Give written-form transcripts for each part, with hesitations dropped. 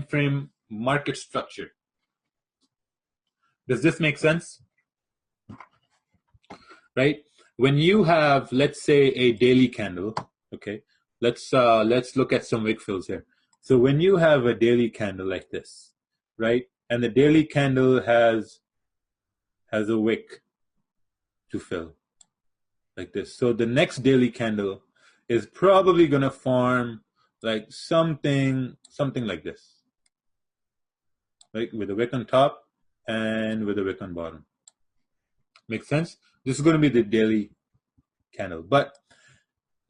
frame market structure. Does this make sense? Right? When you have, let's say, a daily candle, okay, let's look at some wick fills here. So when you have a daily candle like this, right, and the daily candle has a wick to fill like this. So the next daily candle is probably going to form like something like this, right, with a wick on top and with a wick on bottom. Make sense? This is going to be the daily candle. But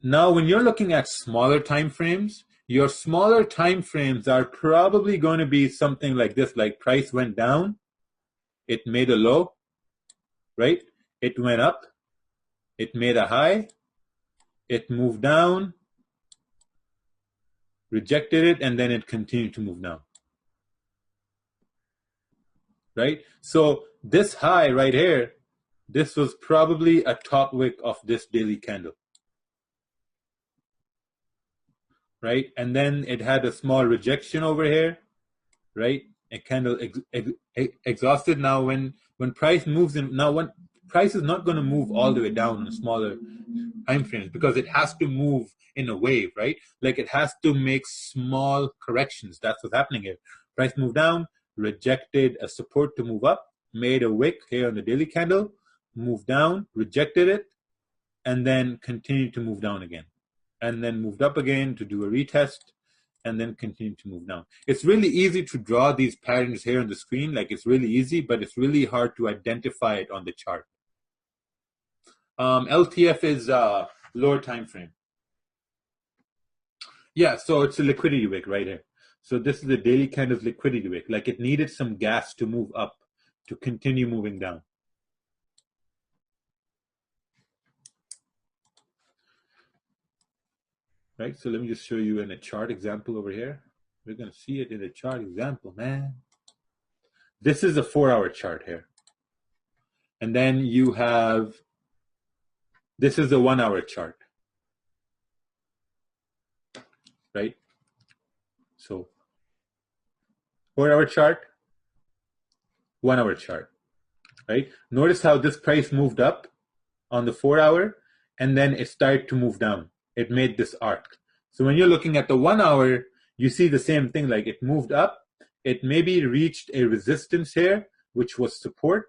now when you're looking at smaller time frames, your smaller time frames are probably going to be something like this, like price went down, it made a low, right? It went up, it made a high, it moved down, rejected it, and then it continued to move down. Right? So this high right here, this was probably a top wick of this daily candle. Right? And then it had a small rejection over here, right? A candle exhausted. Now when price moves in, now when price is not going to move all the way down on smaller time frames because it has to move in a wave, right? Like it has to make small corrections. That's what's happening here. Price moved down, rejected a support to move up, made a wick here on the daily candle, moved down, rejected it, and then continued to move down again. And then moved up again to do a retest, and then continued to move down. It's really easy to draw these patterns here on the screen. Like it's really easy, but it's really hard to identify it on the chart. LTF is lower time frame. Yeah, so it's a liquidity wick right here. So this is the daily kind of liquidity wick. Like it needed some gas to move up, to continue moving down. Right, so let me just show you in a chart example over here. We're going to see it in a chart example, man. This is a 4-hour chart here. And then you have, this is a 1-hour chart. Right? So 4-hour chart, 1-hour chart. Right? Notice how this price moved up on the 4-hour and then it started to move down. It made this arc. So when you're looking at the 1-hour, you see the same thing, like it moved up, it maybe reached a resistance here, which was support,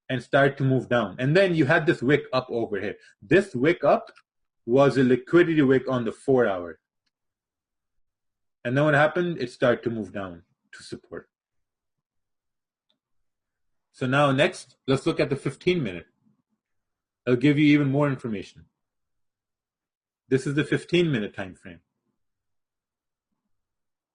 and started to move down. And then you had this wick up over here. This wick up was a liquidity wick on the 4-hour. And then what happened? It started to move down to support. So now next, let's look at the 15-minute. I'll give you even more information. This is the 15-minute time frame.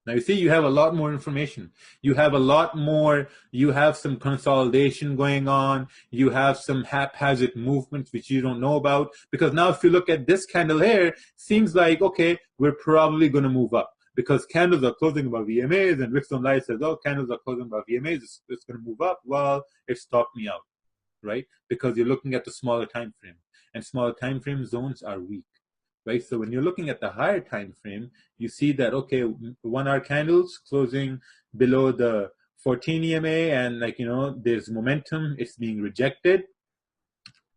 Now you see, you have a lot more information. You have a lot more, you have some consolidation going on. You have some haphazard movements which you don't know about. Because now if you look at this candle here, seems like, okay, we're probably going to move up. Because candles are closing above EMAs and Rickstone Light says, oh, candles are closing above EMAs, it's going to move up. Well, it stopped me out, right? Because you're looking at the smaller time frame. And smaller time frame zones are weak. Right, so when you're looking at the higher time frame, you see that, okay, 1-hour candles closing below the 14 EMA and like, you know, there's momentum, it's being rejected.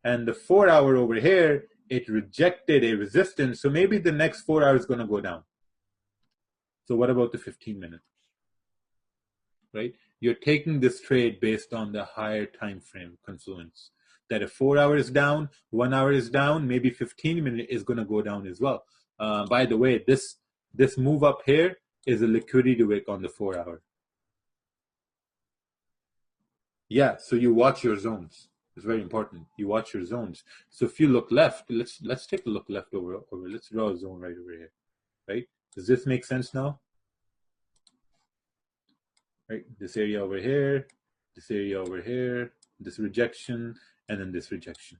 And the 4-hour over here, it rejected a resistance. So maybe the next 4 hours is going to go down. So what about the 15-minute? Right, you're taking this trade based on the higher time frame confluence. That if 4 hours is down, 1 hour is down, maybe 15-minute is going to go down as well. By the way, this move up here is a liquidity wick on the 4-hour. Yeah, so you watch your zones. It's very important. You watch your zones. So if you look left, let's take a look left over. Let's draw a zone right over here. Right? Does this make sense now? Right? This area over here, this area over here, this rejection, and then this rejection,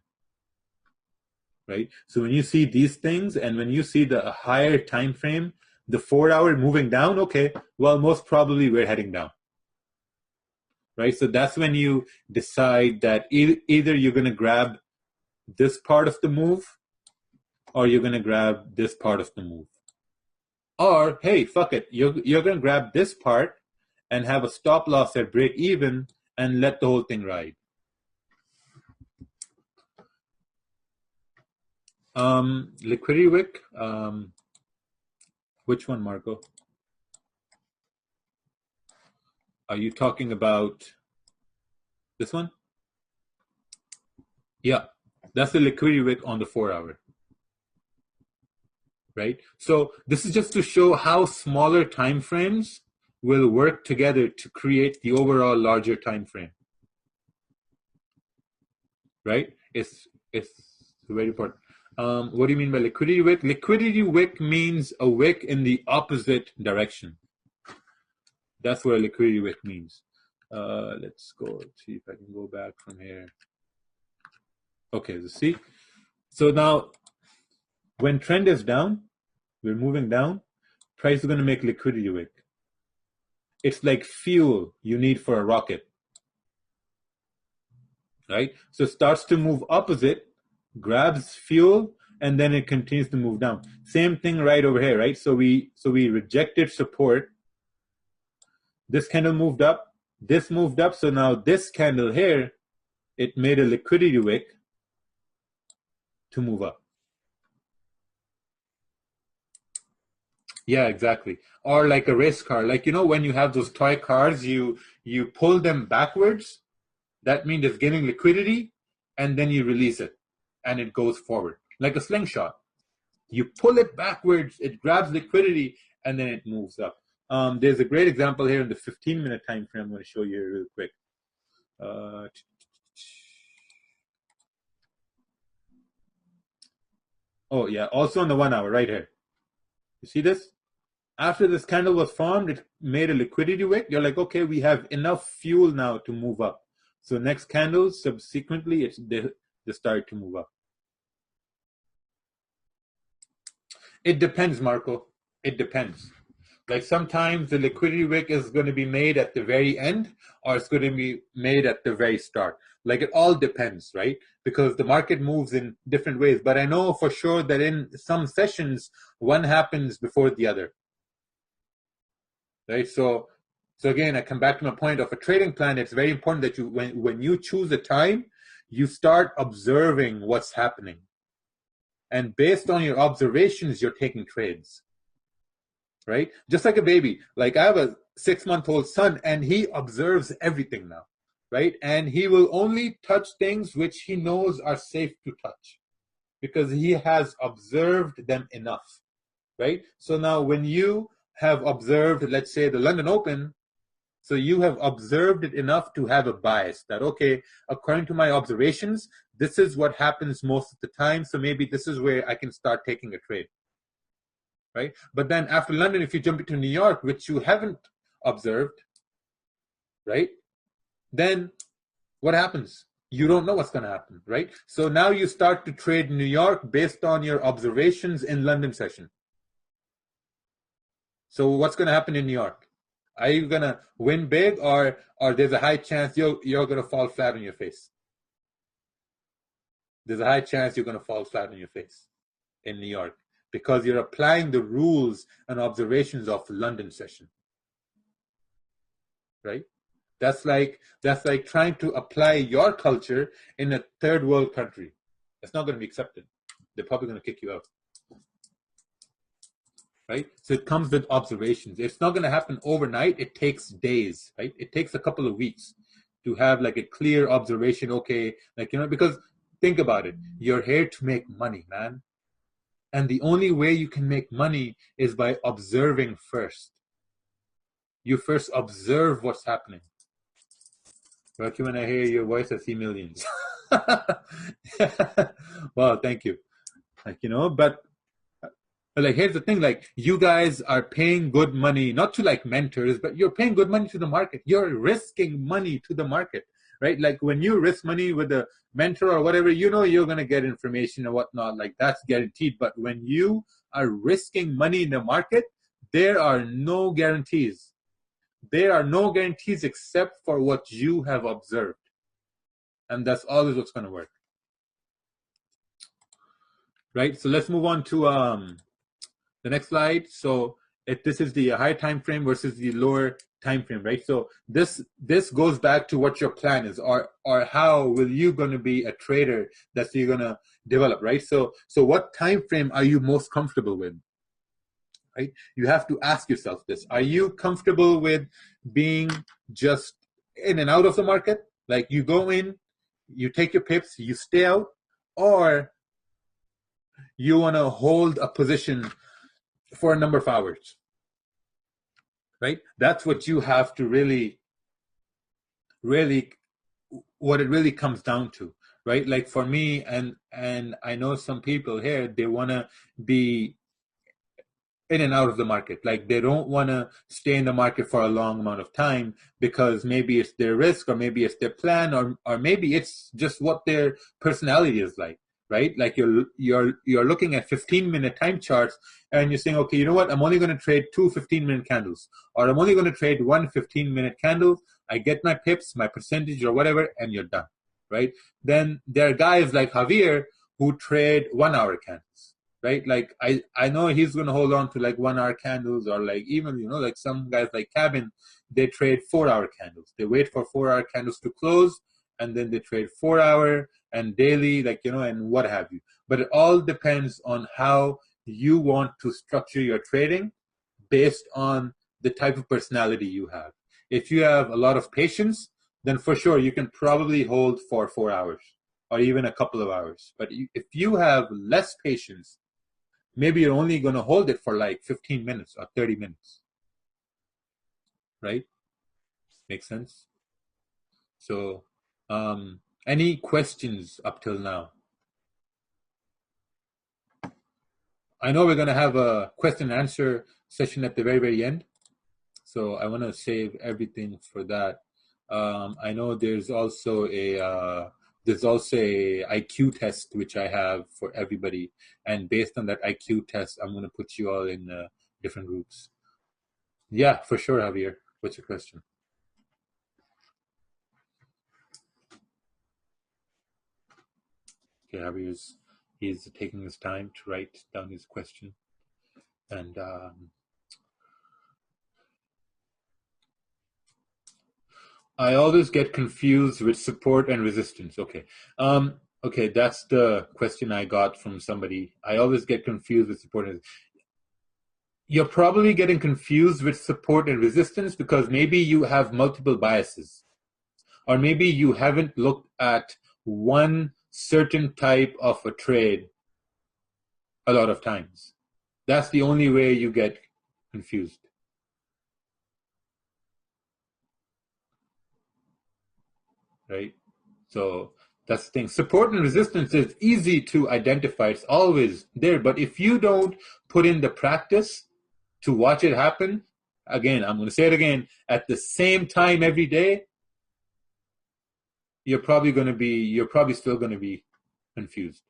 right? So when you see these things and when you see the higher time frame, the 4-hour moving down, okay, well, most probably we're heading down, right? So that's when you decide that either you're going to grab this part of the move or you're going to grab this part of the move. Or, hey, fuck it, you're going to grab this part and have a stop loss at break even and let the whole thing ride. Liquidity wick. Which one, Marco? Are you talking about this one? Yeah, that's the liquidity wick on the 4 hour. Right? So this is just to show how smaller time frames will work together to create the overall larger time frame. Right? It's very important. What do you mean by liquidity wick? Liquidity wick means a wick in the opposite direction. That's what a liquidity wick means. Let's go see if I can go back from here. Okay, so see. So now, when trend is down, we're moving down, price is going to make liquidity wick. It's like fuel you need for a rocket. Right? So it starts to move opposite, grabs fuel, and then it continues to move down. Same thing right over here, right? So we rejected support. This candle moved up, this moved up, so now this candle here, it made a liquidity wick to move up. Yeah, exactly. Or like a race car, like, you know, when you have those toy cars, you pull them backwards. That means it's gaining liquidity, and then you release it, and it goes forward like a slingshot. You pull it backwards, it grabs liquidity, and then it moves up. There's a great example here in the 15-minute time frame. I'm going to show you real quick. Oh yeah, also on the 1 hour right here. You see this? After this candle was formed, it made a liquidity wick. You're like, okay, we have enough fuel now to move up. So next candle, subsequently, they start to move up. It depends, Marco. It depends. Like sometimes the liquidity wick is going to be made at the very end, or it's going to be made at the very start. Like it all depends, right? Because the market moves in different ways. But I know for sure that in some sessions, one happens before the other. Right? So again, I come back to my point of a trading plan. It's very important that you, when you choose a time, you start observing what's happening. And based on your observations, you're taking trades. Right? Just like a baby. Like I have a 6-month-old son, and he observes everything now. Right? And he will only touch things which he knows are safe to touch, because he has observed them enough. Right? So now when you have observed, let's say, the London Open, so you have observed it enough to have a bias that, okay, according to my observations, this is what happens most of the time, so maybe this is where I can start taking a trade. Right? But then after London, if you jump into New York, which you haven't observed, right, then what happens? You don't know what's going to happen, right? So now you start to trade New York based on your observations in London session. So what's going to happen in New York? Are you going to win big, or there's a high chance you're going to fall flat on your face? There's a high chance you're going to fall flat on your face in New York, because you're applying the rules and observations of London session. Right? That's like trying to apply your culture in a third world country. It's not going to be accepted. They're probably going to kick you out. Right? So it comes with observations. It's not going to happen overnight. It takes days, right? It takes a couple of weeks to have like a clear observation. Okay, like, you know, because think about it. You're here to make money, man. And the only way you can make money is by observing first. You first observe what's happening. Rocky, when I hear your voice, I see millions. Wow, thank you. Like, you know, but like, here's the thing, like, you guys are paying good money, not to like mentors, but you're paying good money to the market. You're risking money to the market, right? Like when you risk money with a mentor or whatever, you know, you're going to get information and whatnot, like that's guaranteed. But when you are risking money in the market, there are no guarantees. There are no guarantees except for what you have observed. And that's always what's going to work. Right? So let's move on to the next slide. So if this is the higher time frame versus the lower time frame, right? So this goes back to what your plan is, or how will you going to be a trader that you're going to develop, right? So what time frame are you most comfortable with, right? You have to ask yourself this: are you comfortable with being just in and out of the market? Like you go in, you take your pips, you stay out, or you want to hold a position for a number of hours, right? That's what you have to really what it really comes down to, right? Like for me, and I know some people here, they want to be in and out of the market. Like they don't want to stay in the market for a long amount of time because maybe it's their risk, or maybe it's their plan, or maybe it's just what their personality is like, right? Like you're looking at 15-minute time charts and you're saying, okay, you know what? I'm only going to trade 2 15-minute candles, or I'm only going to trade 1 15-minute candle. I get my pips, my percentage or whatever, and you're done, right? Then there are guys like Javier who trade 1-hour candles, right? Like I know he's going to hold on to like 1-hour candles, or like even, you know, like some guys like Cabin, they trade 4-hour candles. They wait for 4-hour candles to close, and then they trade 4-hour and daily, like, you know, and what have you. But it all depends on how you want to structure your trading based on the type of personality you have. If you have a lot of patience, then for sure you can probably hold for 4 hours or even a couple of hours. But if you have less patience, maybe you're only going to hold it for like 15 minutes or 30 minutes, right? Makes sense? So, any questions up till now? I know we're going to have a question and answer session at the very, very end. So I want to save everything for that. I know there's also a IQ test which I have for everybody, and based on that IQ test, I'm going to put you all in different groups. Yeah, for sure, Javier. What's your question? Okay, Javier's he's taking his time to write down his question, and I always get confused with support and resistance. Okay. Okay, that's the question I got from somebody. I always get confused with support and you're probably getting confused with support and resistance because maybe you have multiple biases. Or maybe you haven't looked at one certain type of a trade a lot of times. That's the only way you get confused. Right? So that's the thing. Support and resistance is easy to identify. It's always there. But if you don't put in the practice to watch it happen, again, I'm going to say it again, at the same time every day, you're probably still going to be confused,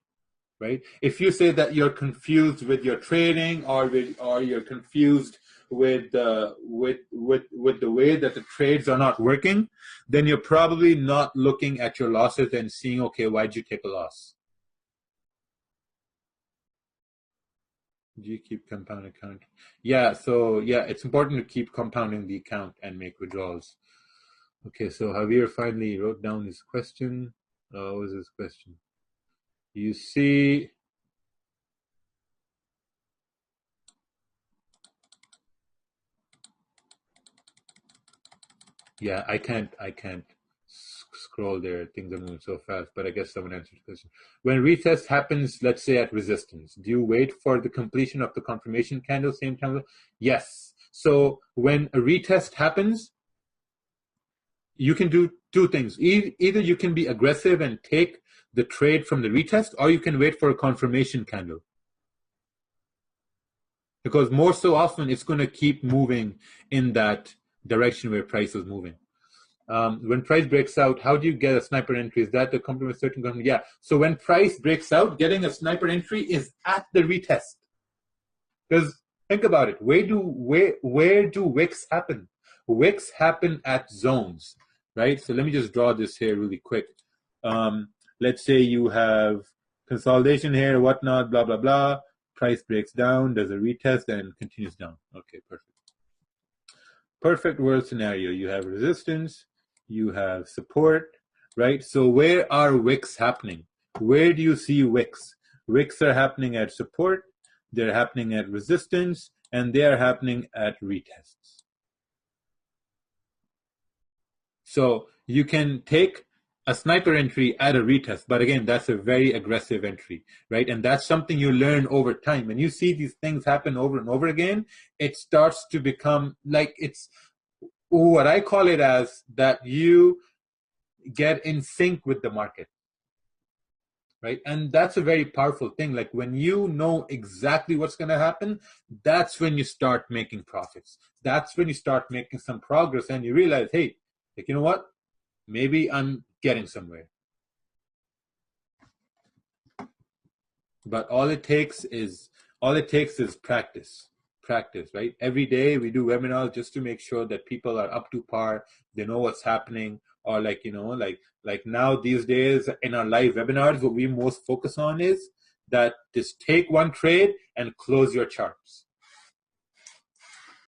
right? If you say that you're confused with your trading, or you're confused with the way that the trades are not working, then you're probably not looking at your losses and seeing, okay, why'd you take a loss? Do you keep compound account? Yeah, so yeah, it's important to keep compounding the account and make withdrawals. Okay, so Javier finally wrote down his question. What was his question? You see, yeah, I can't scroll there. Things are moving so fast, but I guess someone answered the question. When retest happens, let's say at resistance, do you wait for the completion of the confirmation candle same time? Yes. So when a retest happens, you can do two things. Either you can be aggressive and take the trade from the retest, or you can wait for a confirmation candle. Because more so often, it's going to keep moving in that direction where price is moving. When price breaks out, how do you get a sniper entry? Is that the complement certain company? Yeah. So when price breaks out, getting a sniper entry is at the retest. Because think about it. Where do wicks happen? Wicks happen at zones, right? So let me just draw this here really quick. Let's say you have consolidation here, whatnot, blah, blah, blah. Price breaks down, does a retest, and continues down. Okay, perfect. perfect world scenario. You have resistance, you have support, right? So where are wicks happening? Where do you see wicks? Wicks are happening at support, they're happening at resistance, and they are happening at retests. So you can take a sniper entry at a retest, but again, that's a very aggressive entry, right? And that's something you learn over time. When you see these things happen over and over again, it starts to become like, it's what I call it as that you get in sync with the market, right? And that's a very powerful thing. Like when you know exactly what's going to happen, that's when you start making profits. That's when you start making some progress and you realize, hey, like, you know what? Maybe I'm getting somewhere. But all it takes is practice, right? Every day we do webinars just to make sure that people are up to par, they know what's happening, or like, you know, like now these days in our live webinars, what we most focus on is that just take one trade and close your charts.